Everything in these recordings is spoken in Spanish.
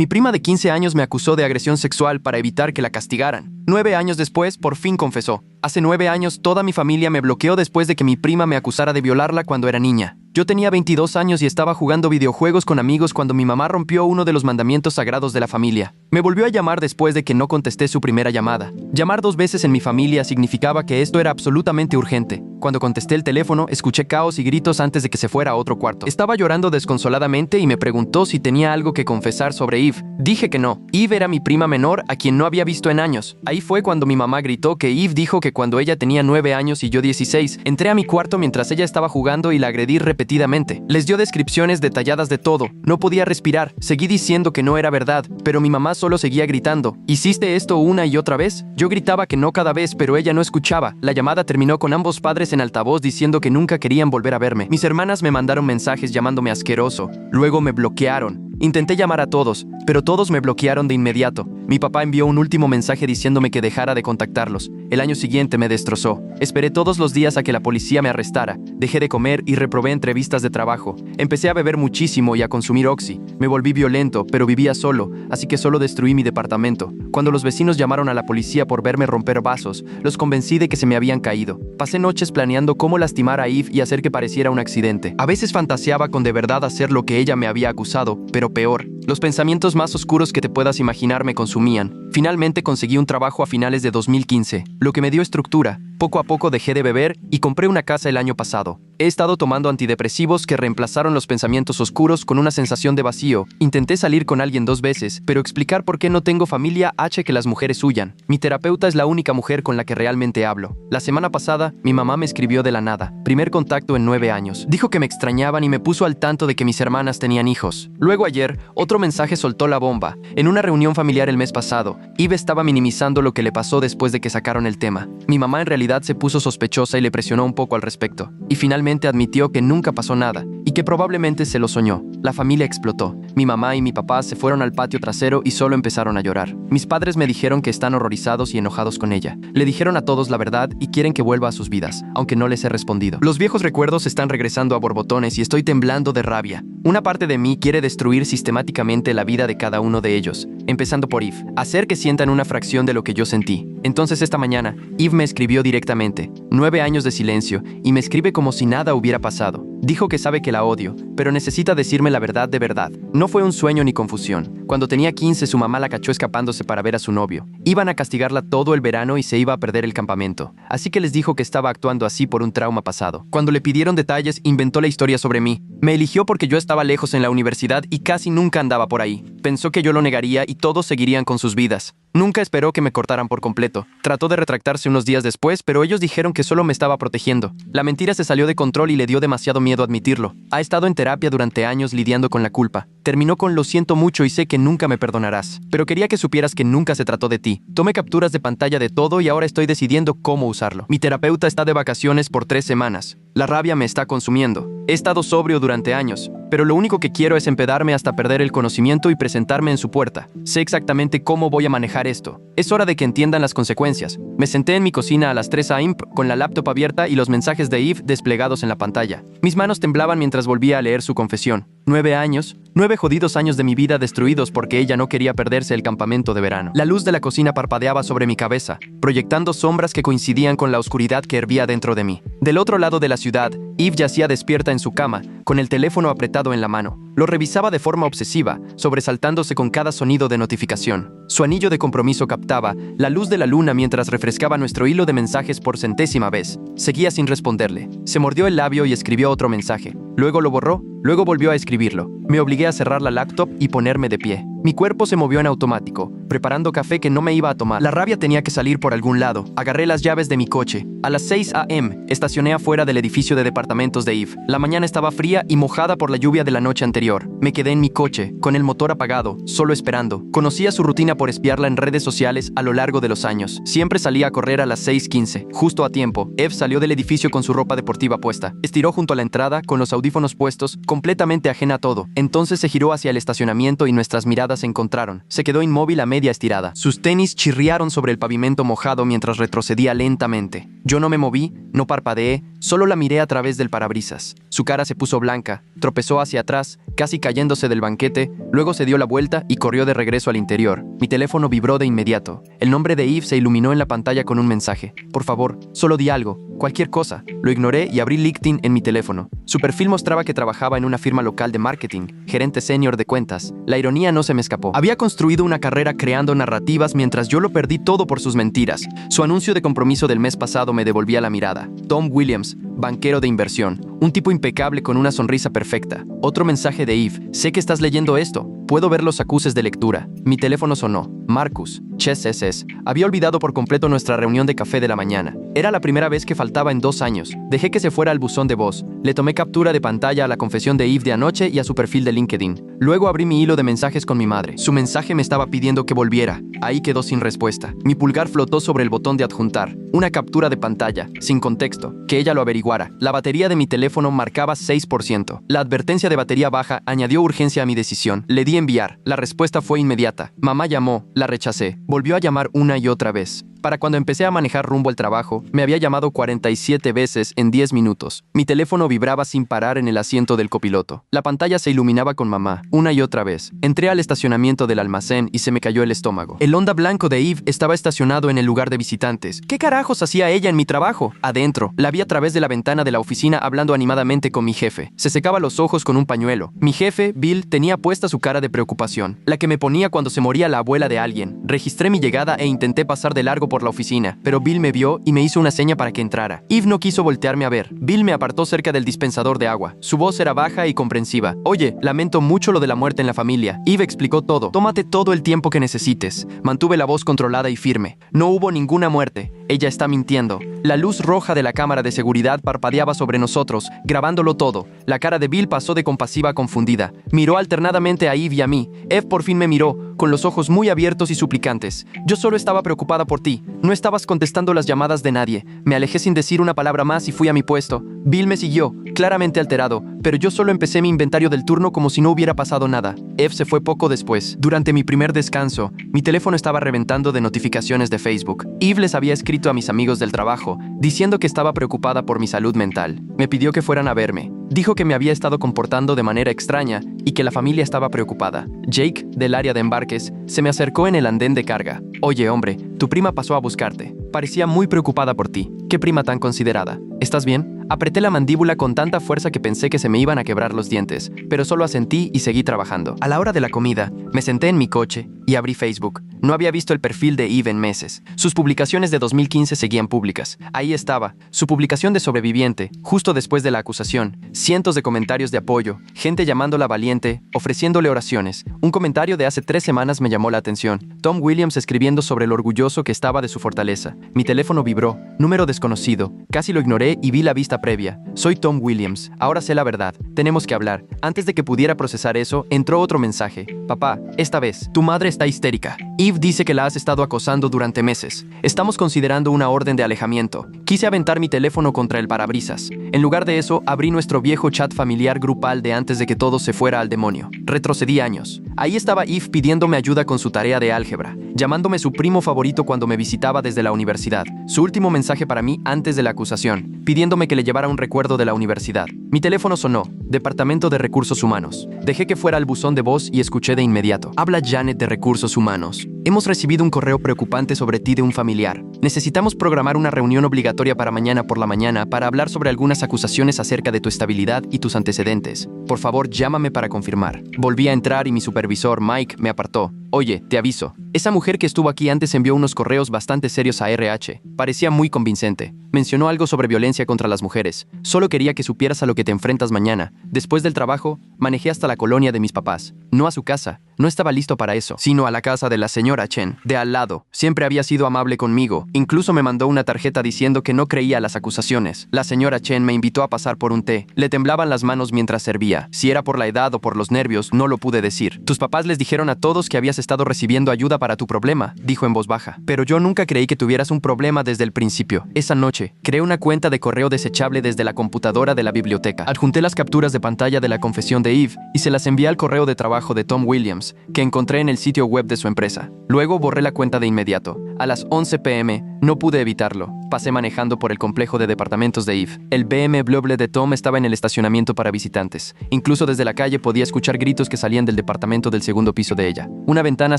Mi prima de 15 años me acusó de agresión sexual para evitar que la castigaran. 9 años después, por fin confesó. Hace 9 años, toda mi familia me bloqueó después de que mi prima me acusara de violarla cuando era niña. Yo tenía 22 años y estaba jugando videojuegos con amigos cuando mi mamá rompió uno de los mandamientos sagrados de la familia. Me volvió a llamar después de que no contesté su primera llamada. Llamar 2 veces en mi familia significaba que esto era absolutamente urgente. Cuando contesté el teléfono, escuché caos y gritos antes de que se fuera a otro cuarto. Estaba llorando desconsoladamente y me preguntó si tenía algo que confesar sobre Eve. Dije que no. Eve era mi prima menor a quien no había visto en años. Ahí fue cuando mi mamá gritó que Eve dijo que cuando ella tenía 9 años y yo 16, entré a mi cuarto mientras ella estaba jugando y la agredí repetidamente. Les dio descripciones detalladas de todo. No podía respirar. Seguí diciendo que no era verdad, pero mi mamá solo seguía gritando. ¿Hiciste esto una y otra vez? Yo gritaba que no cada vez, pero ella no escuchaba. La llamada terminó con ambos padres en altavoz diciendo que nunca querían volver a verme. Mis hermanas me mandaron mensajes llamándome asqueroso. Luego me bloquearon. Intenté llamar a todos, pero todos me bloquearon de inmediato. Mi papá envió un último mensaje diciéndome que dejara de contactarlos. El año siguiente me destrozó. Esperé todos los días a que la policía me arrestara. Dejé de comer y reprobé entrevistas de trabajo. Empecé a beber muchísimo y a consumir Oxy. Me volví violento, pero vivía solo, así que solo destruí mi departamento. Cuando los vecinos llamaron a la policía por verme romper vasos, los convencí de que se me habían caído. Pasé noches planeando cómo lastimar a Eve y hacer que pareciera un accidente. A veces fantaseaba con de verdad hacer lo que ella me había acusado, pero peor. Los pensamientos más oscuros que te puedas imaginar me consumían. Finalmente conseguí un trabajo a finales de 2015, lo que me dio estructura. Poco a poco dejé de beber y compré una casa el año pasado. He estado tomando antidepresivos que reemplazaron los pensamientos oscuros con una sensación de vacío. Intenté salir con alguien 2 veces, pero explicar por qué no tengo familia hace que las mujeres huyan. Mi terapeuta es la única mujer con la que realmente hablo. La semana pasada, mi mamá me escribió de la nada. Primer contacto en 9 años. Dijo que me extrañaban y me puso al tanto de que mis hermanas tenían hijos. Luego ayer, otro mensaje soltó la bomba. En una reunión familiar el mes pasado, Eve estaba minimizando lo que le pasó después de que sacaron el tema. Mi mamá en realidad se puso sospechosa y le presionó un poco al respecto. Y finalmente admitió que nunca pasó nada y que probablemente se lo soñó. La familia explotó. Mi mamá y mi papá se fueron al patio trasero y solo empezaron a llorar. Mis padres me dijeron que están horrorizados y enojados con ella. Le dijeron a todos la verdad y quieren que vuelva a sus vidas, aunque no les he respondido. Los viejos recuerdos están regresando a borbotones y estoy temblando de rabia. Una parte de mí quiere destruir sistemáticamente la vida de cada uno de ellos, empezando por Eve. Hacer que sientan una fracción de lo que yo sentí. Entonces esta mañana, Eve me escribió directamente. 9 años de silencio, y me escribe como si nada hubiera pasado. Dijo que sabe que la odio, pero necesita decirme la verdad de verdad. No fue un sueño ni confusión. Cuando tenía 15, su mamá la cachó escapándose para ver a su novio. Iban a castigarla todo el verano y se iba a perder el campamento. Así que les dijo que estaba actuando así por un trauma pasado. Cuando le pidieron detalles, inventó la historia sobre mí. Me eligió porque yo estaba lejos en la universidad y casi nunca andaba por ahí. Pensó que yo lo negaría y todos seguirían con sus vidas. Nunca esperó que me cortaran por completo. Trató de retractarse unos días después, pero ellos dijeron que solo me estaba protegiendo. La mentira se salió de control y le dio demasiado miedo admitirlo. Ha estado en terapia durante años lidiando con la culpa. Terminó con lo siento mucho y sé que nunca me perdonarás. Pero quería que supieras que nunca se trató de ti. Tomé capturas de pantalla de todo y ahora estoy decidiendo cómo usarlo. Mi terapeuta está de vacaciones por 3 semanas. La rabia me está consumiendo. He estado sobrio durante años, pero lo único que quiero es empedarme hasta perder el conocimiento y presentarme en su puerta. Sé exactamente cómo voy a manejar esto. Es hora de que entiendan las consecuencias. Me senté en mi cocina a las 3 a.m. con la laptop abierta y los mensajes de Eve desplegados en la pantalla. Mis manos temblaban mientras volvía a leer su confesión. 9 años, 9 jodidos años de mi vida destruidos porque ella no quería perderse el campamento de verano. La luz de la cocina parpadeaba sobre mi cabeza, proyectando sombras que coincidían con la oscuridad que hervía dentro de mí. Del otro lado de la ciudad, Eve yacía despierta en su cama, con el teléfono apretado en la mano. Lo revisaba de forma obsesiva, sobresaltándose con cada sonido de notificación. Su anillo de compromiso captaba la luz de la luna mientras refrescaba nuestro hilo de mensajes por 100ª vez. Seguía sin responderle. Se mordió el labio y escribió otro mensaje. Luego lo borró, luego volvió a escribirlo. Me obligué a cerrar la laptop y ponerme de pie. Mi cuerpo se movió en automático, preparando café que no me iba a tomar. La rabia tenía que salir por algún lado. Agarré las llaves de mi coche. A las 6 a.m. estacioné afuera del edificio de departamentos de Eve. La mañana estaba fría y mojada por la lluvia de la noche anterior. Me quedé en mi coche, con el motor apagado, solo esperando. Conocía su rutina por espiarla en redes sociales a lo largo de los años. Siempre salía a correr a las 6:15, justo a tiempo. Eve salió del edificio con su ropa deportiva puesta. Estiró junto a la entrada, con los audífonos puestos, completamente ajena a todo. Entonces se giró hacia el estacionamiento y nuestras miradas se encontraron. Se quedó inmóvil a media media estirada. Sus tenis chirriaron sobre el pavimento mojado mientras retrocedía lentamente. Yo no me moví, no parpadeé, solo la miré a través del parabrisas. Su cara se puso blanca, tropezó hacia atrás, casi cayéndose del banquete, luego se dio la vuelta y corrió de regreso al interior. Mi teléfono vibró de inmediato. El nombre de Eve se iluminó en la pantalla con un mensaje. Por favor, solo di algo, cualquier cosa. Lo ignoré y abrí LinkedIn en mi teléfono. Su perfil mostraba que trabajaba en una firma local de marketing, gerente senior de cuentas. La ironía no se me escapó. Había construido una carrera creando narrativas mientras yo lo perdí todo por sus mentiras. Su anuncio de compromiso del mes pasado me devolvía la mirada. Tom Williams, banquero de inversión. Un tipo impecable con una sonrisa perfecta. Otro mensaje de Eve. Sé que estás leyendo esto. Puedo ver los acuses de lectura. Mi teléfono sonó. Marcus, Chess SS. Había olvidado por completo nuestra reunión de café de la mañana. Era la primera vez que faltaba en 2 años. Dejé que se fuera al buzón de voz. Le tomé captura de pantalla a la confesión de Eve de anoche y a su perfil de LinkedIn. Luego abrí mi hilo de mensajes con mi madre. Su mensaje me estaba pidiendo que volviera. Ahí quedó sin respuesta. Mi pulgar flotó sobre el botón de adjuntar. Una captura de pantalla, sin contexto. Que ella lo averiguara. La batería de mi teléfono marcaba 6%. La advertencia de batería baja añadió urgencia a mi decisión. Le di enviar. La respuesta fue inmediata. Mamá llamó. La rechacé. Volvió a llamar una y otra vez. Para cuando empecé a manejar rumbo al trabajo, me había llamado 47 veces en 10 minutos. Mi teléfono vibraba sin parar en el asiento del copiloto. La pantalla se iluminaba con mamá, una y otra vez. Entré al estacionamiento del almacén y se me cayó el estómago. El Honda blanco de Eve estaba estacionado en el lugar de visitantes. ¿Qué carajos hacía ella en mi trabajo? Adentro, la vi a través de la ventana de la oficina hablando animadamente con mi jefe. Se secaba los ojos con un pañuelo. Mi jefe, Bill, tenía puesta su cara de preocupación, la que me ponía cuando se moría la abuela de alguien. Registré mi llegada e intenté pasar de largo por la oficina, pero Bill me vio y me hizo una seña para que entrara. Eve no quiso voltearme a ver. Bill me apartó cerca del dispensador de agua. Su voz era baja y comprensiva. Oye, lamento mucho lo de la muerte en la familia. Eve explicó todo. Tómate todo el tiempo que necesites. Mantuve la voz controlada y firme. No hubo ninguna muerte. Ella está mintiendo. La luz roja de la cámara de seguridad parpadeaba sobre nosotros, grabándolo todo. La cara de Bill pasó de compasiva a confundida. Miró alternadamente a Eve y a mí. Eve por fin me miró, con los ojos muy abiertos y suplicantes. Yo solo estaba preocupada por ti. No estabas contestando las llamadas de nadie. Me alejé sin decir una palabra más y fui a mi puesto. Bill me siguió, claramente alterado, pero yo solo empecé mi inventario del turno como si no hubiera pasado nada. Eve se fue poco después. Durante mi primer descanso, mi teléfono estaba reventando de notificaciones de Facebook. Eve les había escrito a mis amigos del trabajo, diciendo que estaba preocupada por mi salud mental. Me pidió que fueran a verme. Dijo que me había estado comportando de manera extraña y que la familia estaba preocupada. Jake, del área de embarques, se me acercó en el andén de carga. Oye, hombre, tu prima pasó a buscarte. Parecía muy preocupada por ti. ¿Qué prima tan considerada? ¿Estás bien? Apreté la mandíbula con tanta fuerza que pensé que se me iban a quebrar los dientes, pero solo asentí y seguí trabajando. A la hora de la comida, me senté en mi coche y abrí Facebook. No había visto el perfil de Eve en meses. Sus publicaciones de 2015 seguían públicas. Ahí estaba, su publicación de sobreviviente, justo después de la acusación. Cientos de comentarios de apoyo, gente llamándola valiente, ofreciéndole oraciones. Un comentario de hace 3 semanas me llamó la atención. Tom Williams escribiendo sobre lo orgulloso que estaba de su fortaleza. Mi teléfono vibró, número desconocido. Casi lo ignoré y vi la vista previa. Soy Tom Williams, ahora sé la verdad. Tenemos que hablar. Antes de que pudiera procesar eso, entró otro mensaje. Papá, esta vez, tu madre está histérica. Eve dice que la has estado acosando durante meses. Estamos considerando una orden de alejamiento. Quise aventar mi teléfono contra el parabrisas. En lugar de eso, abrí nuestro viejo chat familiar grupal de antes de que todo se fuera al demonio. Retrocedí años. Ahí estaba Eve pidiéndome ayuda con su tarea de álgebra, llamándome su primo favorito cuando me visitaba desde la universidad. Su último mensaje para mí antes de la acusación, pidiéndome que le llevara un recuerdo de la universidad. Mi teléfono sonó. Departamento de Recursos Humanos. Dejé que fuera al buzón de voz y escuché de inmediato. Habla Janet de Recursos Humanos. Hemos recibido un correo preocupante sobre ti de un familiar. Necesitamos programar una reunión obligatoria para mañana por la mañana para hablar sobre algunas acusaciones acerca de tu estabilidad y tus antecedentes. Por favor, llámame para confirmar. Volví a entrar y mi supervisor, Mike, me apartó. Oye, te aviso. Esa mujer que estuvo aquí antes envió unos correos bastante serios a RH. Parecía muy convincente. Mencionó algo sobre violencia contra las mujeres. Solo quería que supieras a lo que te enfrentas mañana. Después del trabajo, manejé hasta la colonia de mis papás. No a su casa. No estaba listo para eso, sino a la casa de la señora Chen, de al lado. Siempre había sido amable conmigo. Incluso me mandó una tarjeta diciendo que no creía las acusaciones. La señora Chen me invitó a pasar por un té. Le temblaban las manos mientras servía. dormía. Si era por la edad o por los nervios, no lo pude decir. Tus papás les dijeron a todos que habías estado recibiendo ayuda para tu problema, dijo en voz baja. Pero yo nunca creí que tuvieras un problema desde el principio. Esa noche, creé una cuenta de correo desechable desde la computadora de la biblioteca. Adjunté las capturas de pantalla de la confesión de Eve y se las envié al correo de trabajo de Tom Williams, que encontré en el sitio web de su empresa. Luego borré la cuenta de inmediato. A las 11 p.m. no pude evitarlo. Pasé manejando por el complejo de departamentos de Eve. El BMW de Tom estaba en el estacionamiento para visitantes. Incluso desde la calle podía escuchar gritos que salían del departamento del segundo piso de ella. Una ventana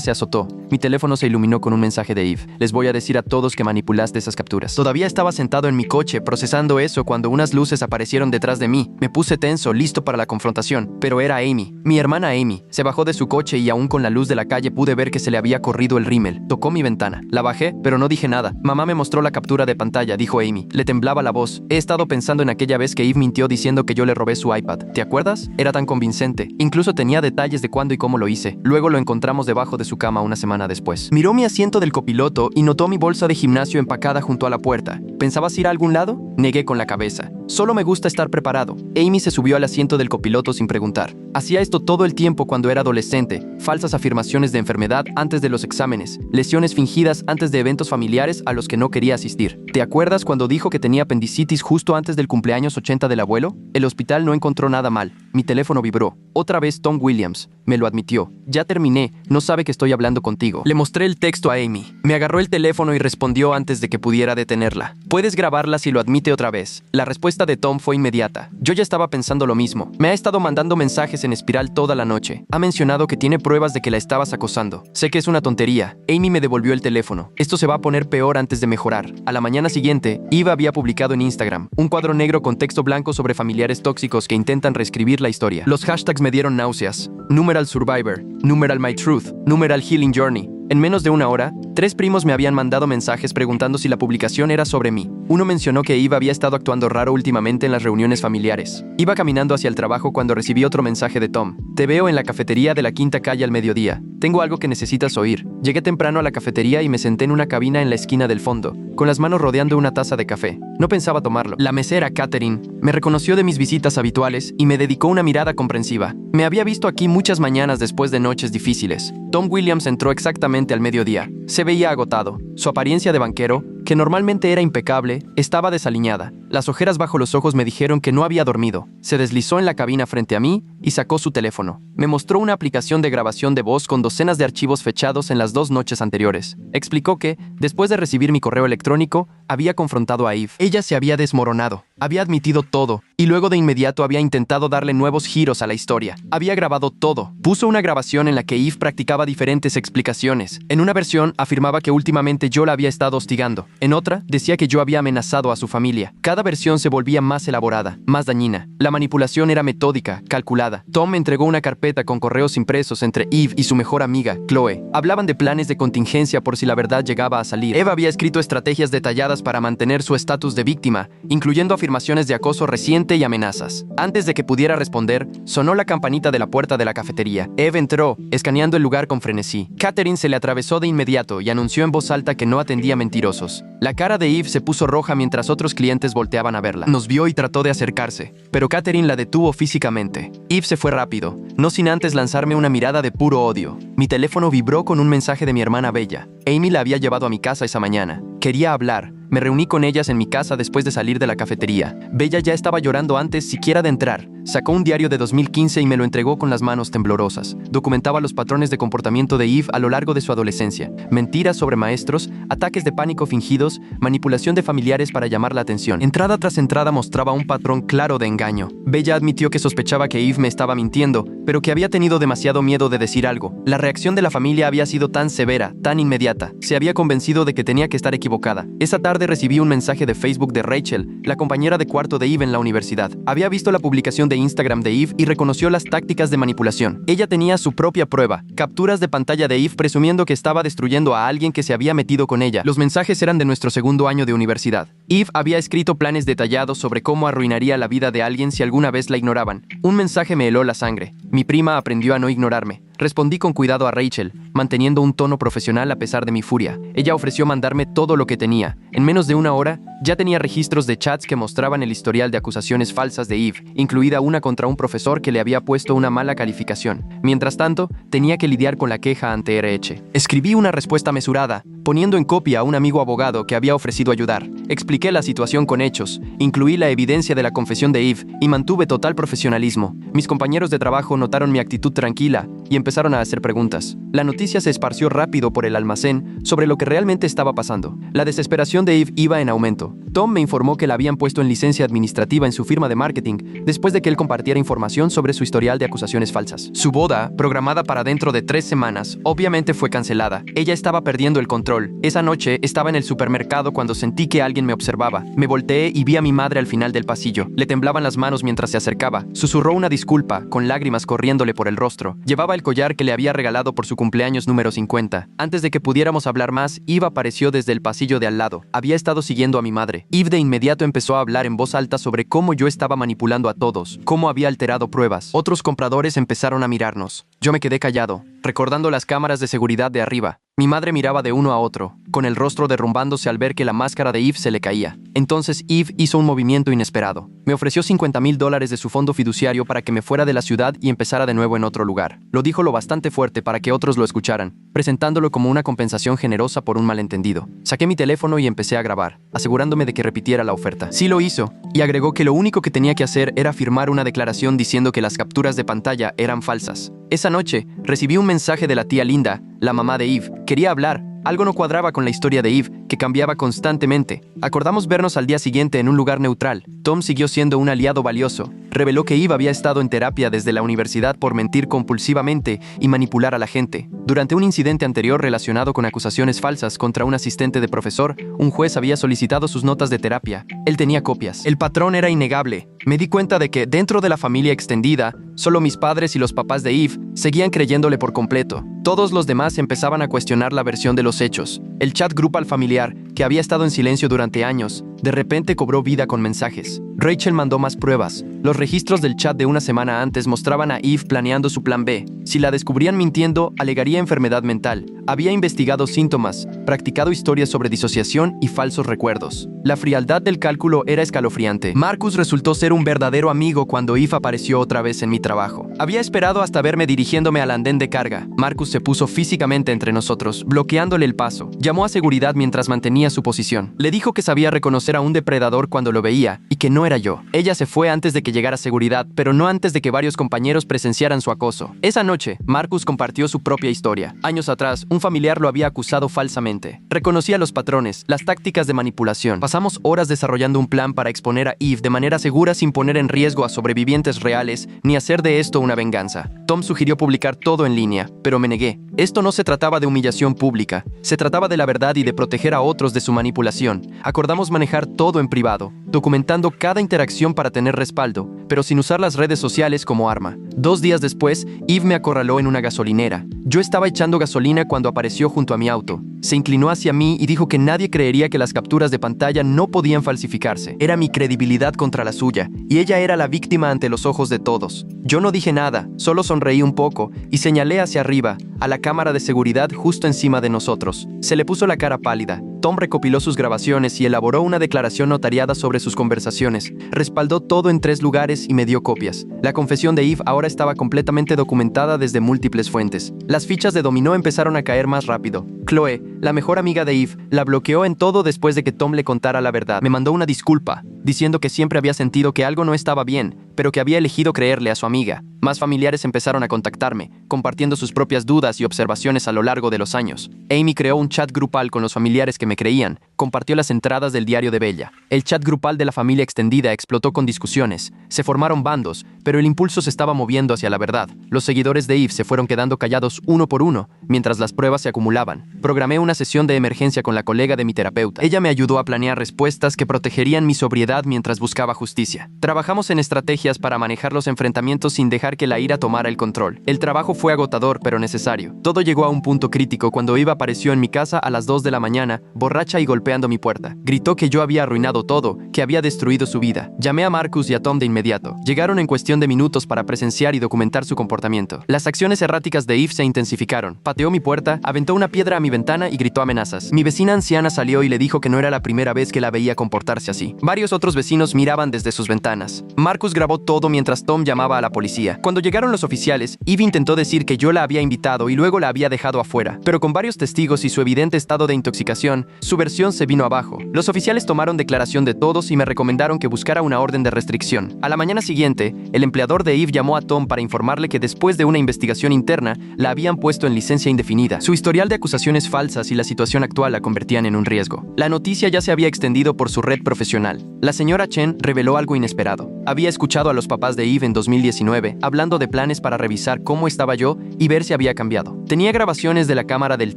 se azotó. Mi teléfono se iluminó con un mensaje de Eve. Les voy a decir a todos que manipulaste esas capturas. Todavía estaba sentado en mi coche procesando eso cuando unas luces aparecieron detrás de mí. Me puse tenso, listo para la confrontación. Pero era Amy. Mi hermana Amy. Se bajó de su coche y aún con la luz de la calle pude ver que se le había corrido el rímel. Tocó mi ventana. La bajé, pero no dije nada. Mamá me mostró la captura de pantalla, dijo Amy. Le temblaba la voz. He estado pensando en aquella vez que Eve mintió diciendo que yo le robé su iPad. ¿Te acuerdas? Era tan convincente. Incluso tenía detalles de cuándo y cómo lo hice. Luego lo encontramos debajo de su cama una semana después. Miró mi asiento del copiloto y notó mi bolsa de gimnasio empacada junto a la puerta. ¿Pensabas ir a algún lado? Negué con la cabeza. Solo me gusta estar preparado. Amy se subió al asiento del copiloto sin preguntar. Hacía esto todo el tiempo cuando era adolescente. Falsas afirmaciones de enfermedad antes de los exámenes. Lesiones fingidas antes de eventos familiares a los que no quería asistir. ¿Te acuerdas cuando dijo que tenía apendicitis justo antes del cumpleaños 80 del abuelo? El hospital no encontró nada mal. Mi teléfono vibró. Otra vez Tom Williams. Me lo admitió. Ya terminé. No sabe que estoy hablando contigo. Le mostré el texto a Amy. Me agarró el teléfono y respondió antes de que pudiera detenerla. Puedes grabarla si lo admite otra vez. La respuesta de Tom fue inmediata. Yo ya estaba pensando lo mismo. Me ha estado mandando mensajes en espiral toda la noche. Ha mencionado que tiene pruebas de que la estabas acosando. Sé que es una tontería. Amy me devolvió el teléfono. Esto se va a poner peor antes de mejorar. A la mañana siguiente, Eve había publicado en Instagram un cuadro negro con texto blanco sobre familiares tóxicos que intentan reescribir la historia. Los hashtags me dieron náuseas. Numeral Survivor, numeral My Truth, numeral Healing Journey. En menos de una hora, 3 primos me habían mandado mensajes preguntando si la publicación era sobre mí. Uno mencionó que Eve había estado actuando raro últimamente en las reuniones familiares. Iba caminando hacia el trabajo cuando recibí otro mensaje de Tom. Te veo en la cafetería de la Quinta Calle al mediodía. Tengo algo que necesitas oír. Llegué temprano a la cafetería y me senté en una cabina en la esquina del fondo, con las manos rodeando una taza de café. No pensaba tomarlo. La mesera, Catherine, me reconoció de mis visitas habituales y me dedicó una mirada comprensiva. Me había visto aquí muchas mañanas después de noches difíciles. Tom Williams entró exactamente al mediodía. Se veía agotado. Su apariencia de banquero, que normalmente era impecable, estaba desaliñada. Las ojeras bajo los ojos me dijeron que no había dormido. Se deslizó en la cabina frente a mí y sacó su teléfono. Me mostró una aplicación de grabación de voz con docenas de archivos fechados en las 2 noches anteriores. Explicó que, después de recibir mi correo electrónico, había confrontado a Eve. Ella se había desmoronado. Había admitido todo. Y luego de inmediato había intentado darle nuevos giros a la historia. Había grabado todo. Puso una grabación en la que Eve practicaba diferentes explicaciones. En una versión afirmaba que últimamente yo la había estado hostigando. En otra, decía que yo había amenazado a su familia. Cada versión se volvía más elaborada, más dañina. La manipulación era metódica, calculada. Tom me entregó una carpeta con correos impresos entre Eve y su mejor amiga, Chloe. Hablaban de planes de contingencia por si la verdad llegaba a salir. Eve había escrito estrategias detalladas para mantener su estatus de víctima, incluyendo afirmaciones de acoso reciente y amenazas. Antes de que pudiera responder, sonó la campanita de la puerta de la cafetería. Eve entró, escaneando el lugar con frenesí. Catherine se le atravesó de inmediato y anunció en voz alta que no atendía mentirosos. La cara de Eve se puso roja mientras otros clientes volteaban a verla. Nos vio y trató de acercarse, pero Catherine la detuvo físicamente. Eve se fue rápido, no sin antes lanzarme una mirada de puro odio. Mi teléfono vibró con un mensaje de mi hermana Bella. Amy la había llevado a mi casa esa mañana. Quería hablar. Me reuní con ellas en mi casa después de salir de la cafetería. Bella ya estaba llorando antes siquiera de entrar. Sacó un diario de 2015 y me lo entregó con las manos temblorosas. Documentaba los patrones de comportamiento de Eve a lo largo de su adolescencia. Mentiras sobre maestros, ataques de pánico fingidos, manipulación de familiares para llamar la atención. Entrada tras entrada mostraba un patrón claro de engaño. Bella admitió que sospechaba que Eve me estaba mintiendo, pero que había tenido demasiado miedo de decir algo. La reacción de la familia había sido tan severa, tan inmediata. Se había convencido de que tenía que estar equivocada. Esa tarde recibí un mensaje de Facebook de Rachel, la compañera de cuarto de Eve en la universidad. Había visto la publicación de Instagram de Eve y reconoció las tácticas de manipulación. Ella tenía su propia prueba, capturas de pantalla de Eve presumiendo que estaba destruyendo a alguien que se había metido con ella. Los mensajes eran de nuestro segundo año de universidad. Eve había escrito planes detallados sobre cómo arruinaría la vida de alguien si alguna vez la ignoraban. Un mensaje me heló la sangre. Mi prima aprendió a no ignorarme. Respondí con cuidado a Rachel, manteniendo un tono profesional a pesar de mi furia. Ella ofreció mandarme todo lo que tenía. En menos de una hora, ya tenía registros de chats que mostraban el historial de acusaciones falsas de Eve, incluida una contra un profesor que le había puesto una mala calificación. Mientras tanto, tenía que lidiar con la queja ante RH. Escribí una respuesta mesurada, poniendo en copia a un amigo abogado que había ofrecido ayudar. Expliqué la situación con hechos, incluí la evidencia de la confesión de Eve y mantuve total profesionalismo. Mis compañeros de trabajo notaron mi actitud tranquila y empezaron a hacer preguntas. La noticia se esparció rápido por el almacén sobre lo que realmente estaba pasando. La desesperación de Eve iba en aumento. Tom me informó que la habían puesto en licencia administrativa en su firma de marketing después de que él compartiera información sobre su historial de acusaciones falsas. Su boda, programada para dentro de 3 semanas, obviamente fue cancelada. Ella estaba perdiendo el control. Esa noche estaba en el supermercado cuando sentí que alguien me observaba. Me volteé y vi a mi madre al final del pasillo. Le temblaban las manos mientras se acercaba. Susurró una disculpa, con lágrimas corriéndole por el rostro. Llevaba el collar que le había regalado por su cumpleaños número 50. Antes de que pudiéramos hablar más, Eve apareció desde el pasillo de al lado. Había estado siguiendo a mi madre. Eve de inmediato empezó a hablar en voz alta sobre cómo yo estaba manipulando a todos, cómo había alterado pruebas. Otros compradores empezaron a mirarnos. Yo me quedé callado, recordando las cámaras de seguridad de arriba. Mi madre miraba de uno a otro, con el rostro derrumbándose al ver que la máscara de Eve se le caía. Entonces Eve hizo un movimiento inesperado. Me ofreció $50,000 de su fondo fiduciario para que me fuera de la ciudad y empezara de nuevo en otro lugar. Lo dijo lo bastante fuerte para que otros lo escucharan, presentándolo como una compensación generosa por un malentendido. Saqué mi teléfono y empecé a grabar, asegurándome de que repitiera la oferta. Sí lo hizo, y agregó que lo único que tenía que hacer era firmar una declaración diciendo que las capturas de pantalla eran falsas. Esa noche, recibí un mensaje de la tía Linda, la mamá de Eve. Quería hablar. Algo no cuadraba con la historia de Eve, que cambiaba constantemente. Acordamos vernos al día siguiente en un lugar neutral. Tom siguió siendo un aliado valioso. Reveló que Eve había estado en terapia desde la universidad por mentir compulsivamente y manipular a la gente. Durante un incidente anterior relacionado con acusaciones falsas contra un asistente de profesor, un juez había solicitado sus notas de terapia. Él tenía copias. El patrón era innegable. Me di cuenta de que, dentro de la familia extendida, solo mis padres y los papás de Eve seguían creyéndole por completo. Todos los demás empezaban a cuestionar la versión de los hechos. El chat grupal familiar, que había estado en silencio durante años, de repente cobró vida con mensajes. Rachel mandó más pruebas. Los registros del chat de una semana antes mostraban a Eve planeando su plan B. Si la descubrían mintiendo, alegaría enfermedad mental. Había investigado síntomas, practicado historias sobre disociación y falsos recuerdos. La frialdad del cálculo era escalofriante. Marcus resultó ser un verdadero amigo cuando Eve apareció otra vez en mi trabajo. Había esperado hasta verme dirigiéndome al andén de carga. Marcus se puso físicamente entre nosotros, bloqueándole el paso. Llamó a seguridad mientras mantenía su posición. Le dijo que sabía reconocer a un depredador cuando lo veía y que no era yo. Ella se fue antes de que llegara seguridad, pero no antes de que varios compañeros presenciaran su acoso. Esa noche, Marcus compartió su propia historia. Años atrás, un familiar lo había acusado falsamente. Reconocía los patrones, las tácticas de manipulación. Pasamos horas desarrollando un plan para exponer a Eve de manera segura sin poner en riesgo a sobrevivientes reales ni hacer de esto una venganza. Tom sugirió publicar todo en línea, pero me negué. Esto no se trataba de humillación pública, se trataba de la verdad y de proteger a otros de su manipulación. Acordamos manejar todo en privado, documentando cada interacción para tener respaldo, pero sin usar las redes sociales como arma. 2 días después, Eve me acorraló en una gasolinera. Yo estaba echando gasolina cuando apareció junto a mi auto. Se inclinó hacia mí y dijo que nadie creería que las capturas de pantalla no podían falsificarse. Era mi credibilidad contra la suya, y ella era la víctima ante los ojos de todos. Yo no dije nada, solo sonreí un poco y señalé hacia arriba, a la cámara de seguridad justo encima de nosotros. Se le puso la cara pálida. Tom recopiló sus grabaciones y elaboró una declaración notariada sobre sus conversaciones. Respaldó todo en 3 lugares y me dio copias. La confesión de Eve ahora estaba completamente documentada desde múltiples fuentes. Las fichas de dominó empezaron a caer más rápido. Chloe, la mejor amiga de Eve, la bloqueó en todo después de que Tom le contara la verdad. Me mandó una disculpa, diciendo que siempre había sentido que algo no estaba bien, pero que había elegido creerle a su amiga. Más familiares empezaron a contactarme, compartiendo sus propias dudas y observaciones a lo largo de los años. Amy creó un chat grupal con los familiares que me creían, compartió las entradas del diario de Bella. El chat grupal de la familia extendida explotó con discusiones. Se formaron bandos, pero el impulso se estaba moviendo hacia la verdad. Los seguidores de Eve se fueron quedando callados uno por uno, mientras las pruebas se acumulaban. Programé una sesión de emergencia con la colega de mi terapeuta. Ella me ayudó a planear respuestas que protegerían mi sobriedad ansiedad mientras buscaba justicia. Trabajamos en estrategias para manejar los enfrentamientos sin dejar que la ira tomara el control. El trabajo fue agotador pero necesario. Todo llegó a un punto crítico cuando Eve apareció en mi casa a las 2 de la mañana, borracha y golpeando mi puerta. Gritó que yo había arruinado todo, que había destruido su vida. Llamé a Marcus y a Tom de inmediato. Llegaron en cuestión de minutos para presenciar y documentar su comportamiento. Las acciones erráticas de Eve se intensificaron. Pateó mi puerta, aventó una piedra a mi ventana y gritó amenazas. Mi vecina anciana salió y le dijo que no era la primera vez que la veía comportarse así. Varios otros vecinos miraban desde sus ventanas. Marcus grabó todo mientras Tom llamaba a la policía. Cuando llegaron los oficiales, Eve intentó decir que yo la había invitado y luego la había dejado afuera. Pero con varios testigos y su evidente estado de intoxicación, su versión se vino abajo. Los oficiales tomaron declaración de todos y me recomendaron que buscara una orden de restricción. A la mañana siguiente, el empleador de Eve llamó a Tom para informarle que después de una investigación interna, la habían puesto en licencia indefinida. Su historial de acusaciones falsas y la situación actual la convertían en un riesgo. La noticia ya se había extendido por su red profesional. La señora Chen reveló algo inesperado. Había escuchado a los papás de Eve en 2019 hablando de planes para revisar cómo estaba yo y ver si había cambiado. Tenía grabaciones de la cámara del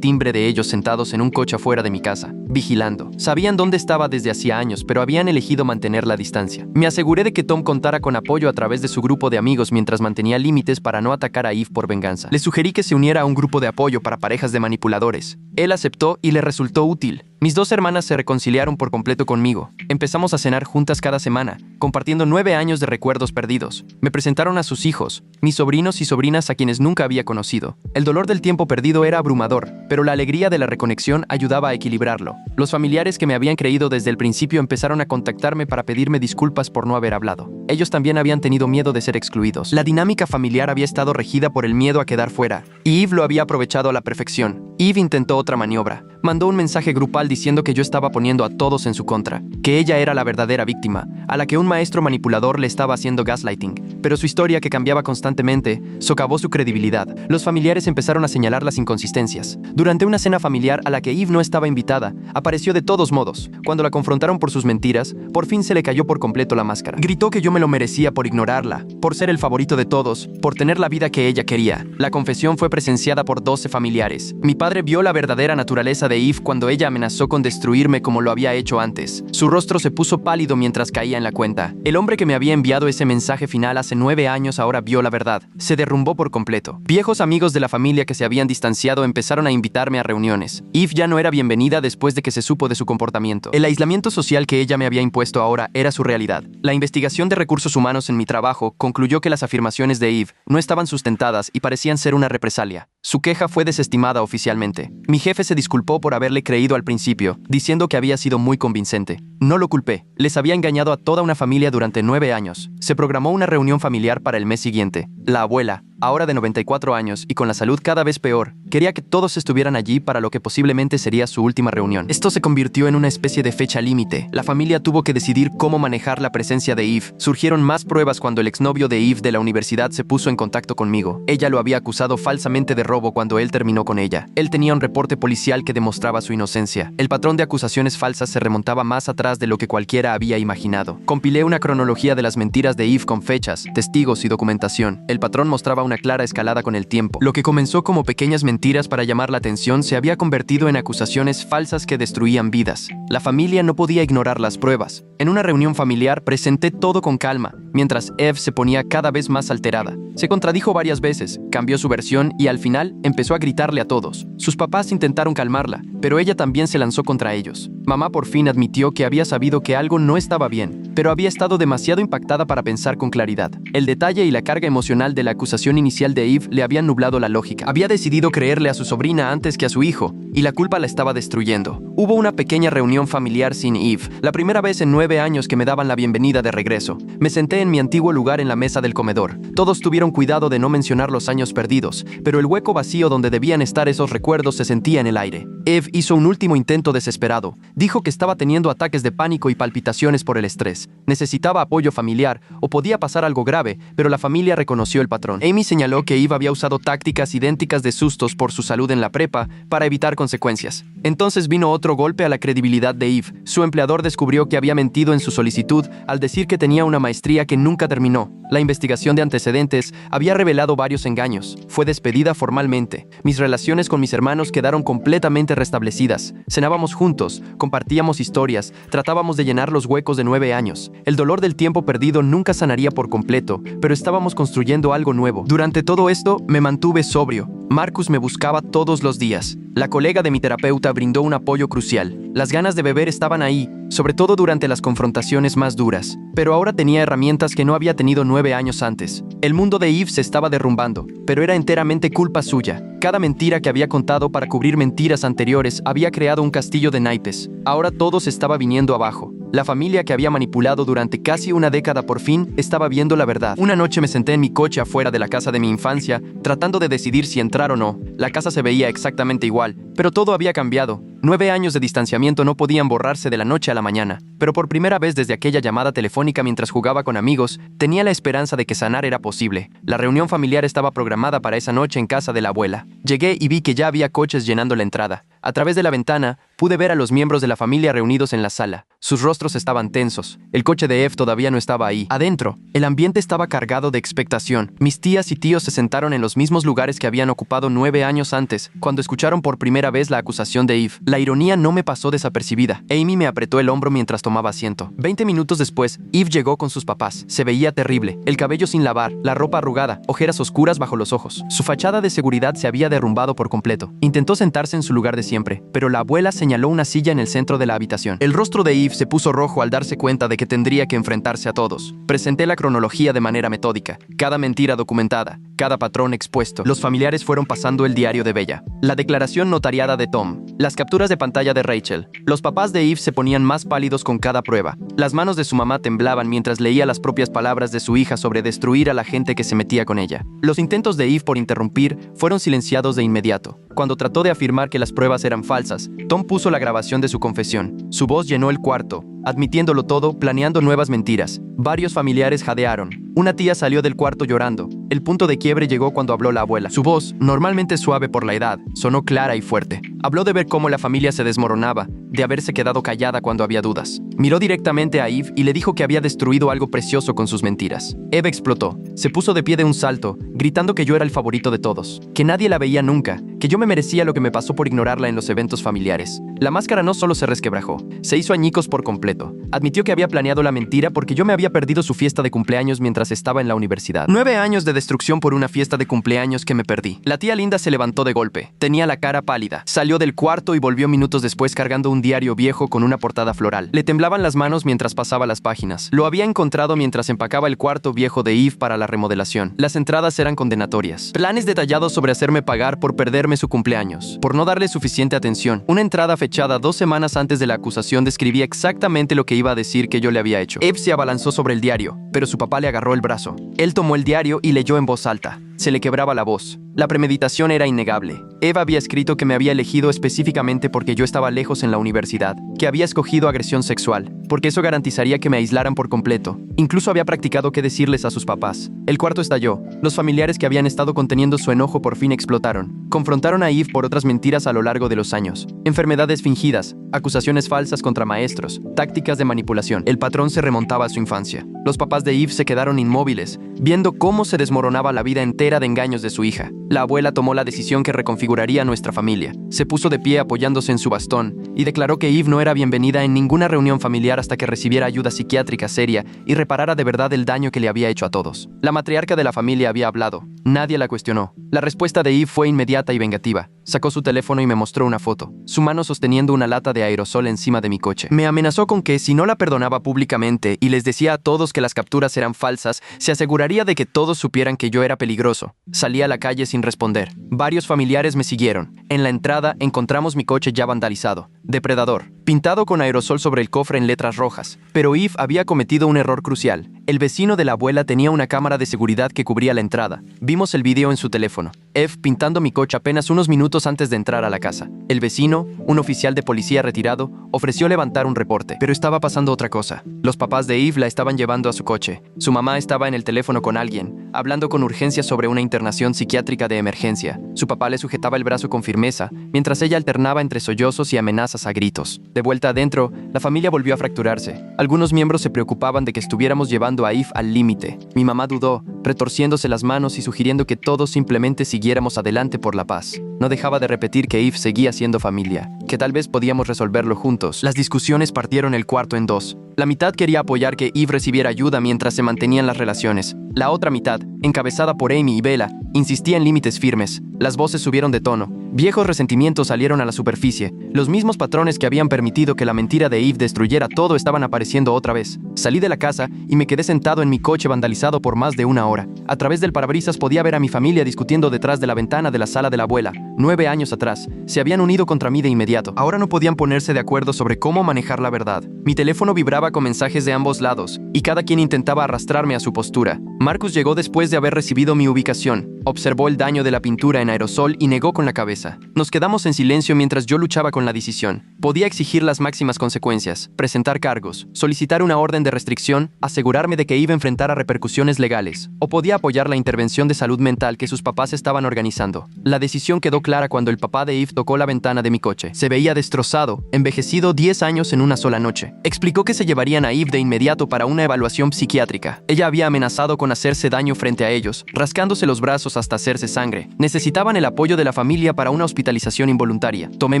timbre de ellos sentados en un coche afuera de mi casa, vigilando. Sabían dónde estaba desde hacía años, pero habían elegido mantener la distancia. Me aseguré de que Tom contara con apoyo a través de su grupo de amigos mientras mantenía límites para no atacar a Eve por venganza. Le sugerí que se uniera a un grupo de apoyo para parejas de manipuladores. Él aceptó y le resultó útil. Mis dos hermanas se reconciliaron por completo conmigo. Empezamos a cenar juntas cada semana, compartiendo 9 años de recuerdos perdidos. Me presentaron a sus hijos, mis sobrinos y sobrinas a quienes nunca había conocido. El dolor del tiempo perdido era abrumador, pero la alegría de la reconexión ayudaba a equilibrarlo. Los familiares que me habían creído desde el principio empezaron a contactarme para pedirme disculpas por no haber hablado. Ellos también habían tenido miedo de ser excluidos. La dinámica familiar había estado regida por el miedo a quedar fuera, y Eve lo había aprovechado a la perfección. Eve intentó otra maniobra. Mandó un mensaje grupal diciendo que yo estaba poniendo a todos en su contra, que ella era la verdadera víctima, a la que un maestro manipulador le estaba haciendo gaslighting. Pero su historia, que cambiaba constantemente, socavó su credibilidad. Los familiares empezaron a señalar las inconsistencias. Durante una cena familiar a la que Eve no estaba invitada, apareció de todos modos. Cuando la confrontaron por sus mentiras, por fin se le cayó por completo la máscara. Gritó que yo me lo merecía por ignorarla, por ser el favorito de todos, por tener la vida que ella quería. La confesión fue presenciada por 12 familiares. Mi padre vio la verdadera naturaleza de Eve cuando ella amenazó con destruirme como lo había hecho antes. Su rostro se puso pálido mientras caía en la cuenta. El hombre que me había enviado ese mensaje final hace 9 años ahora vio la verdad. Se derrumbó por completo. Viejos amigos de la familia que se habían distanciado empezaron a invitarme a reuniones. Eve ya no era bienvenida después de que se supo de su comportamiento. El aislamiento social que ella me había impuesto ahora era su realidad. La investigación de recursos humanos en mi trabajo concluyó que las afirmaciones de Eve no estaban sustentadas y parecían ser una represalia. Su queja fue desestimada oficialmente. Mi jefe se disculpó por haberle creído al principio, diciendo que había sido muy convincente. No lo culpé. Les había engañado a toda una familia durante 9 años. Se programó una reunión familiar para el mes siguiente. La abuela, ahora de 94 años y con la salud cada vez peor, quería que todos estuvieran allí para lo que posiblemente sería su última reunión. Esto se convirtió en una especie de fecha límite. La familia tuvo que decidir cómo manejar la presencia de Eve. Surgieron más pruebas cuando el exnovio de Eve de la universidad se puso en contacto conmigo. Ella lo había acusado falsamente de robo cuando él terminó con ella. Él tenía un reporte policial que demostraba su inocencia. El patrón de acusaciones falsas se remontaba más atrás de lo que cualquiera había imaginado. Compilé una cronología de las mentiras de Eve con fechas, testigos y documentación. El patrón mostraba una clara escalada con el tiempo. Lo que comenzó como pequeñas mentiras para llamar la atención se había convertido en acusaciones falsas que destruían vidas. La familia no podía ignorar las pruebas. En una reunión familiar presenté todo con calma, mientras Eve se ponía cada vez más alterada. Se contradijo varias veces, cambió su versión y al final empezó a gritarle a todos. Sus papás intentaron calmarla, pero ella también se lanzó contra ellos. Mamá por fin admitió que había sabido que algo no estaba bien, pero había estado demasiado impactada para pensar con claridad. El detalle y la carga emocional de la acusación inicial de Eve le habían nublado la lógica. Había decidido creerle a su sobrina antes que a su hijo, y la culpa la estaba destruyendo. Hubo una pequeña reunión familiar sin Eve, la primera vez en 9 años que me daban la bienvenida de regreso. Me senté en mi antiguo lugar en la mesa del comedor. Todos tuvieron cuidado de no mencionar los años perdidos, pero el hueco vacío donde debían estar esos recuerdos se sentía en el aire. Eve hizo un último intento desesperado. Dijo que estaba teniendo ataques de pánico y palpitaciones por el estrés. Necesitaba apoyo familiar o podía pasar algo grave, pero la familia reconoció el patrón. Amy señaló que Eve había usado tácticas idénticas de sustos por su salud en la prepa para evitar consecuencias. Entonces vino otro golpe a la credibilidad de Eve. Su empleador descubrió que había mentido en su solicitud al decir que tenía una maestría que nunca terminó. La investigación de antecedentes había revelado varios engaños. Fue despedida formalmente. Mis relaciones con mis hermanos quedaron completamente restablecidas establecidas. Cenábamos juntos, compartíamos historias, tratábamos de llenar los huecos de 9 años. El dolor del tiempo perdido nunca sanaría por completo, pero estábamos construyendo algo nuevo. Durante todo esto, me mantuve sobrio. Marcus me buscaba todos los días. La colega de mi terapeuta brindó un apoyo crucial. Las ganas de beber estaban ahí, sobre todo durante las confrontaciones más duras. Pero ahora tenía herramientas que no había tenido 9 años antes. El mundo de Eve se estaba derrumbando, pero era enteramente culpa suya. Cada mentira que había contado para cubrir mentiras anteriores había creado un castillo de naipes. Ahora todo se estaba viniendo abajo. La familia que había manipulado durante casi una década por fin estaba viendo la verdad. Una noche me senté en mi coche afuera de la casa de mi infancia, tratando de decidir si entrar o no. La casa se veía exactamente igual, pero todo había cambiado. 9 años de distanciamiento no podían borrarse de la noche a la mañana. Pero por primera vez desde aquella llamada telefónica mientras jugaba con amigos, tenía la esperanza de que sanar era posible. La reunión familiar estaba programada para esa noche en casa de la abuela. Llegué y vi que ya había coches llenando la entrada. A través de la ventana, pude ver a los miembros de la familia reunidos en la sala. Sus rostros estaban tensos. El coche de Eve todavía no estaba ahí. Adentro, el ambiente estaba cargado de expectación. Mis tías y tíos se sentaron en los mismos lugares que habían ocupado 9 años antes, cuando escucharon por primera vez la acusación de Eve. La ironía no me pasó desapercibida. Amy me apretó el hombro mientras tomaba asiento. 20 minutos después, Eve llegó con sus papás. Se veía terrible. El cabello sin lavar, la ropa arrugada, ojeras oscuras bajo los ojos. Su fachada de seguridad se había derrumbado por completo. Intentó sentarse en su lugar de siempre, pero la abuela señaló una silla en el centro de la habitación. El rostro de Eve se puso rojo al darse cuenta de que tendría que enfrentarse a todos. Presenté la cronología de manera metódica, cada mentira documentada, cada patrón expuesto. Los familiares fueron pasando el diario de Bella, la declaración notariada de Tom, las capturas de pantalla de Rachel. Los papás de Eve se ponían más pálidos con cada prueba. Las manos de su mamá temblaban mientras leía las propias palabras de su hija sobre destruir a la gente que se metía con ella. Los intentos de Eve por interrumpir fueron silenciados de inmediato. Cuando trató de afirmar que las pruebas eran falsas, Tom puso la grabación de su confesión. Su voz llenó el cuarto, admitiéndolo todo, planeando nuevas mentiras. Varios familiares jadearon. Una tía salió del cuarto llorando. El punto de quiebre llegó cuando habló la abuela. Su voz, normalmente suave por la edad, sonó clara y fuerte. Habló de ver cómo la familia se desmoronaba, de haberse quedado callada cuando había dudas. Miró directamente a Eve y le dijo que había destruido algo precioso con sus mentiras. Eve explotó. Se puso de pie de un salto, gritando que yo era el favorito de todos, que nadie la veía nunca, que yo me merecía lo que me pasó por ignorarla en los eventos familiares. La máscara no solo se resquebrajó, se hizo añicos por completo. Admitió que había planeado la mentira porque yo me había perdido su fiesta de cumpleaños mientras estaba en la universidad. 9 años de destrucción por una fiesta de cumpleaños que me perdí. La tía Linda se levantó de golpe. Tenía la cara pálida. Salió del cuarto y volvió minutos después cargando un diario viejo con una portada floral. Le temblaban las manos mientras pasaba las páginas. Lo había encontrado mientras empacaba el cuarto viejo de Eve para la remodelación. Las entradas eran condenatorias. Planes detallados sobre hacerme pagar por perderme su cumpleaños, por no darle suficiente atención. Una entrada fechada 2 semanas antes de la acusación describía exactamente lo que iba a decir que yo le había hecho. Eve se abalanzó sobre el diario, pero su papá le agarró el brazo. Él tomó el diario y leyó en voz alta. Se le quebraba la voz. La premeditación era innegable. Eva había escrito que me había elegido específicamente porque yo estaba lejos en la universidad, que había escogido agresión sexual, porque eso garantizaría que me aislaran por completo. Incluso había practicado qué decirles a sus papás. El cuarto estalló. Los familiares que habían estado conteniendo su enojo por fin explotaron. Confrontaron a Eve por otras mentiras a lo largo de los años. Enfermedades fingidas, acusaciones falsas contra maestros, tácticas de manipulación. El patrón se remontaba a su infancia. Los papás de Eve se quedaron inmóviles, viendo cómo se desmoronaba la vida entera de engaños de su hija. La abuela tomó la decisión que reconfiguraría nuestra familia. Se puso de pie apoyándose en su bastón y declaró que Eve no era bienvenida en ninguna reunión familiar hasta que recibiera ayuda psiquiátrica seria y reparara de verdad el daño que le había hecho a todos. La matriarca de la familia había hablado. Nadie la cuestionó. La respuesta de Eve fue inmediata y vengativa. Sacó su teléfono y me mostró una foto, su mano sosteniendo una lata de aerosol encima de mi coche. Me amenazó con que si no la perdonaba públicamente y les decía a todos que las capturas eran falsas, se aseguraría de que todos supieran que yo era peligroso. Salí a la calle sin responder. Varios familiares me siguieron. En la entrada encontramos mi coche ya vandalizado. Depredador, pintado con aerosol sobre el cofre en letras rojas. Pero Eve había cometido un error crucial. El vecino de la abuela tenía una cámara de seguridad que cubría la entrada. Vimos el video en su teléfono. Eve pintando mi coche apenas unos minutos antes de entrar a la casa. El vecino, un oficial de policía retirado, ofreció levantar un reporte. Pero estaba pasando otra cosa. Los papás de Eve la estaban llevando a su coche. Su mamá estaba en el teléfono con alguien, hablando con urgencia sobre una internación psiquiátrica de emergencia. Su papá le sujetaba el brazo con firmeza, mientras ella alternaba entre sollozos y amenazas a gritos. De vuelta adentro, la familia volvió a fracturarse. Algunos miembros se preocupaban de que estuviéramos llevando a Eve al límite. Mi mamá dudó, retorciéndose las manos y sugiriendo que todos simplemente siguiéramos adelante por la paz. No dejaba de repetir que Eve seguía siendo familia, que tal vez podíamos resolverlo juntos. Las discusiones partieron el cuarto en dos. La mitad quería apoyar que Eve recibiera ayuda mientras se mantenían las relaciones. La otra mitad, encabezada por Amy y Bella, insistía en límites firmes. Las voces subieron de tono. Viejos resentimientos salieron a la superficie. Los mismos patrones que habían permitido que la mentira de Eve destruyera todo estaban apareciendo otra vez. Salí de la casa y me quedé sentado en mi coche vandalizado por más de una hora. A través del parabrisas podía ver a mi familia discutiendo detrás de la ventana de la sala de la abuela. 9 años atrás, se habían unido contra mí de inmediato. Ahora no podían ponerse de acuerdo sobre cómo manejar la verdad. Mi teléfono vibraba con mensajes de ambos lados, y cada quien intentaba arrastrarme a su postura. Marcus llegó después de haber recibido mi ubicación. Observó el daño de la pintura en aerosol y negó con la cabeza. Nos quedamos en silencio mientras yo luchaba con la decisión. Podía exigir las máximas consecuencias, presentar cargos, solicitar una orden de restricción, asegurarme de que iba a enfrentar a repercusiones legales, o podía apoyar la intervención de salud mental que sus papás estaban organizando. La decisión quedó clara cuando el papá de Eve tocó la ventana de mi coche. Se veía destrozado, envejecido 10 años en una sola noche. Explicó que se llevarían a Eve de inmediato para una evaluación psiquiátrica. Ella había amenazado con hacerse daño frente a ellos, rascándose los brazos hasta hacerse sangre. Necesitaban el apoyo de la familia para una hospitalización involuntaria. Tomé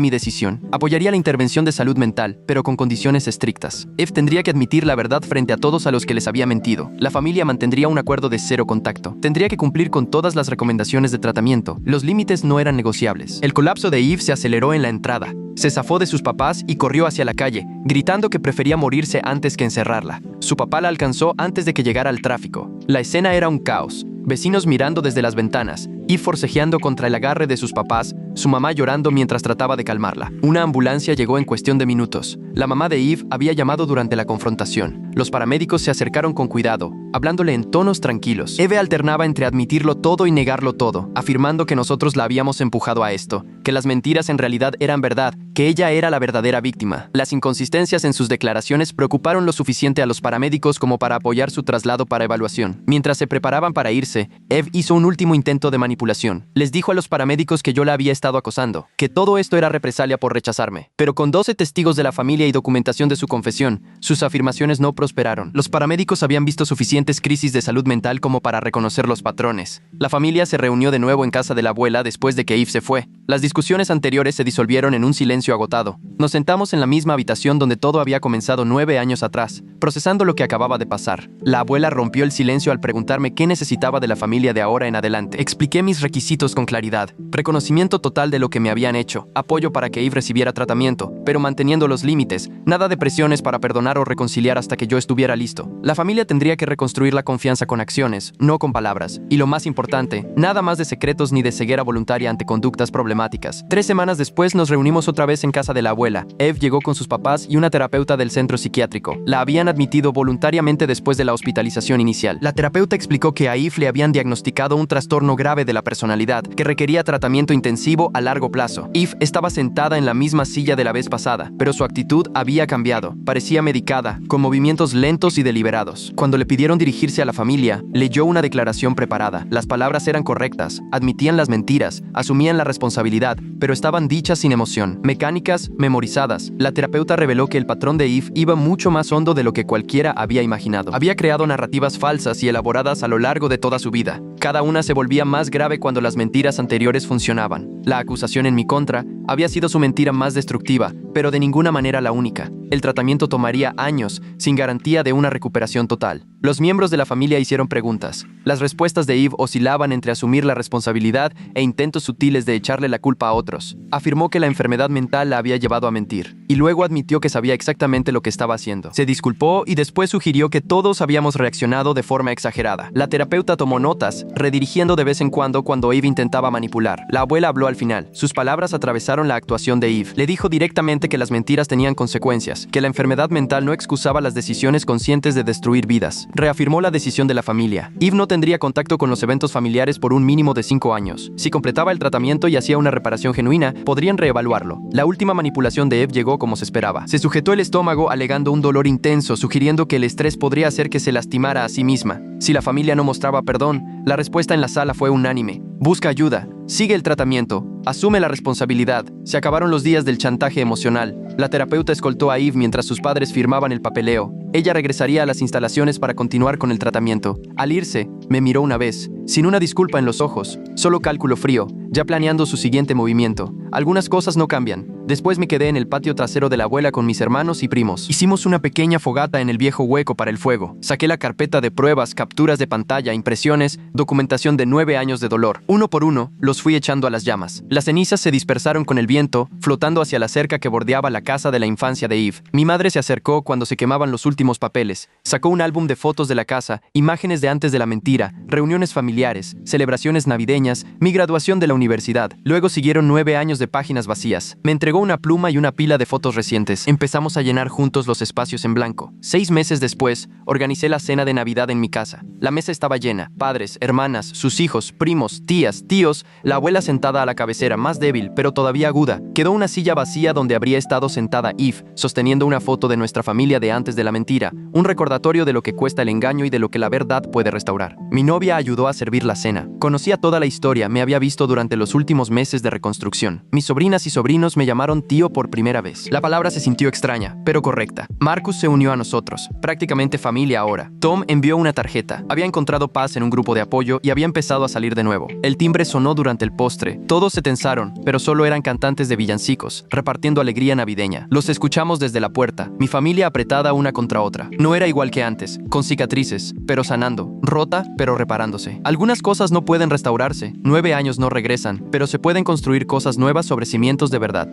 mi decisión. Apoyaría la intervención de salud mental, pero con condiciones estrictas. Eve tendría que admitir la verdad frente a todos a los que les había mentido. La familia mantendría un acuerdo de cero contacto. Tendría que cumplir con todas las recomendaciones de tratamiento. Los límites no eran negociables. El colapso de Eve se aceleró en la entrada. Se zafó de sus papás y corrió hacia la calle, gritando que prefería morirse antes que encerrarla. Su papá la alcanzó antes de que llegara al tráfico. La escena era un caos. Vecinos mirando desde las ventanas, Eve forcejeando contra el agarre de sus papás, su mamá llorando mientras trataba de calmarla. Una ambulancia llegó en cuestión de minutos. La mamá de Eve había llamado durante la confrontación. Los paramédicos se acercaron con cuidado, hablándole en tonos tranquilos. Eve alternaba entre admitirlo todo y negarlo todo, afirmando que nosotros la habíamos empujado a esto, que las mentiras en realidad eran verdad, que ella era la verdadera víctima. Las inconsistencias en sus declaraciones preocuparon lo suficiente a los paramédicos como para apoyar su traslado para evaluación. Mientras se preparaban para irse, Eve hizo un último intento de manipulación. Les dijo a los paramédicos que yo la había estado acosando, que todo esto era represalia por rechazarme. Pero con 12 testigos de la familia y documentación de su confesión, sus afirmaciones no prosperaron. Los paramédicos habían visto suficientes crisis de salud mental como para reconocer los patrones. La familia se reunió de nuevo en casa de la abuela después de que Eve se fue. Las discusiones anteriores se disolvieron en un silencio agotado. Nos sentamos en la misma habitación donde todo había comenzado 9 años atrás, procesando lo que acababa de pasar. La abuela rompió el silencio al preguntarme qué necesitaba de la familia de ahora en adelante. Expliqué mis requisitos con claridad. Reconocimiento total de lo que me habían hecho, apoyo para que Eve recibiera tratamiento, pero manteniendo los límites, nada de presiones para perdonar o reconciliar hasta que yo estuviera listo. La familia tendría que reconstruir la confianza con acciones, no con palabras. Y lo más importante, nada más de secretos ni de ceguera voluntaria ante conductas problemáticas. 3 semanas después nos reunimos otra vez en casa de la abuela. Eve llegó con sus papás y una terapeuta del centro psiquiátrico. La habían admitido voluntariamente después de la hospitalización inicial. La terapeuta explicó que a Eve le habían diagnosticado un trastorno grave de la personalidad que requería tratamiento intensivo a largo plazo. Eve estaba sentada en la misma silla de la vez pasada, pero su actitud había cambiado. Parecía medicada, con movimientos lentos y deliberados. Cuando le pidieron dirigirse a la familia, leyó una declaración preparada. Las palabras eran correctas, admitían las mentiras, asumían la responsabilidad, pero estaban dichas sin emoción, mecánicas, memorizadas. La terapeuta reveló que el patrón de Eve iba mucho más hondo de lo que cualquiera había imaginado. Había creado narrativas falsas y elaboradas a lo largo de toda su vida. Cada una se volvía más grave cuando las mentiras anteriores funcionaban. La acusación en mi contra había sido su mentira más destructiva, pero de ninguna manera la única. El tratamiento tomaría años, sin garantía de una recuperación total. Los miembros de la familia hicieron preguntas. Las respuestas de Eve oscilaban entre asumir la responsabilidad e intentos sutiles de echarle la culpa a otros. Afirmó que la enfermedad mental la había llevado a mentir, y luego admitió que sabía exactamente lo que estaba haciendo. Se disculpó y después sugirió que todos habíamos reaccionado de forma exagerada. La terapeuta tomó notas, redirigiendo de vez en cuando Eve intentaba manipular. La abuela habló al final. Sus palabras atravesaron la actuación de Eve. Le dijo directamente que las mentiras tenían consecuencias, que la enfermedad mental no excusaba las decisiones conscientes de destruir vidas. Reafirmó la decisión de la familia. Eve no tendría contacto con los eventos familiares por un mínimo de 5 años. Si completaba el tratamiento y hacía una reparación genuina, podrían reevaluarlo. La última manipulación de Eve llegó como se esperaba. Se sujetó el estómago alegando un dolor intenso, sugiriendo que el estrés podría hacer que se lastimara a sí misma. Si la familia no mostraba perdón, la respuesta en la sala fue unánime. Busca ayuda. Sigue el tratamiento. Asume la responsabilidad. Se acabaron los días del chantaje emocional. La terapeuta escoltó a Eve mientras sus padres firmaban el papeleo. Ella regresaría a las instalaciones para continuar con el tratamiento. Al irse, me miró una vez, sin una disculpa en los ojos, solo cálculo frío, ya planeando su siguiente movimiento. Algunas cosas no cambian. Después me quedé en el patio trasero de la abuela con mis hermanos y primos. Hicimos una pequeña fogata en el viejo hueco para el fuego. Saqué la carpeta de pruebas, capturas de pantalla, impresiones, documentación de 9 años de dolor. Uno por uno, los fui echando a las llamas. Las cenizas se dispersaron con el viento, flotando hacia la cerca que bordeaba la casa de la infancia de Eve. Mi madre se acercó cuando se quemaban los últimos papeles. Sacó un álbum de fotos de la casa, imágenes de antes de la mentira, reuniones familiares, celebraciones navideñas, mi graduación de la universidad. Luego siguieron 9 años de páginas vacías. Me entregó una pluma y una pila de fotos recientes. Empezamos a llenar juntos los espacios en blanco. 6 meses después, organicé la cena de Navidad en mi casa. La mesa estaba llena. Padres, hermanas, sus hijos, primos, tías, tíos, la abuela sentada a la cabecera, más débil, pero todavía aguda. Quedó una silla vacía donde habría estado sentada Eve, sosteniendo una foto de nuestra familia de antes de la mentira, un recordatorio de lo que cuesta el engaño y de lo que la verdad puede restaurar. Mi novia ayudó a servir la cena. Conocía toda la historia, me había visto durante los últimos meses de reconstrucción. Mis sobrinas y sobrinos me llamaron tío por primera vez. La palabra se sintió extraña, pero correcta. Marcus se unió a nosotros, prácticamente familia ahora. Tom envió una tarjeta. Había encontrado paz en un grupo de apoyo y había empezado a salir de nuevo. El timbre sonó durante el postre. Todos se tensaron, pero solo eran cantantes de villancicos, repartiendo alegría navideña. Los escuchamos desde la puerta, mi familia apretada una contra otra. No era igual que antes, con cicatrices, pero sanando, rota, pero reparándose. Algunas cosas no pueden restaurarse, 9 años no regresan, pero se pueden construir cosas nuevas sobre cimientos de verdad.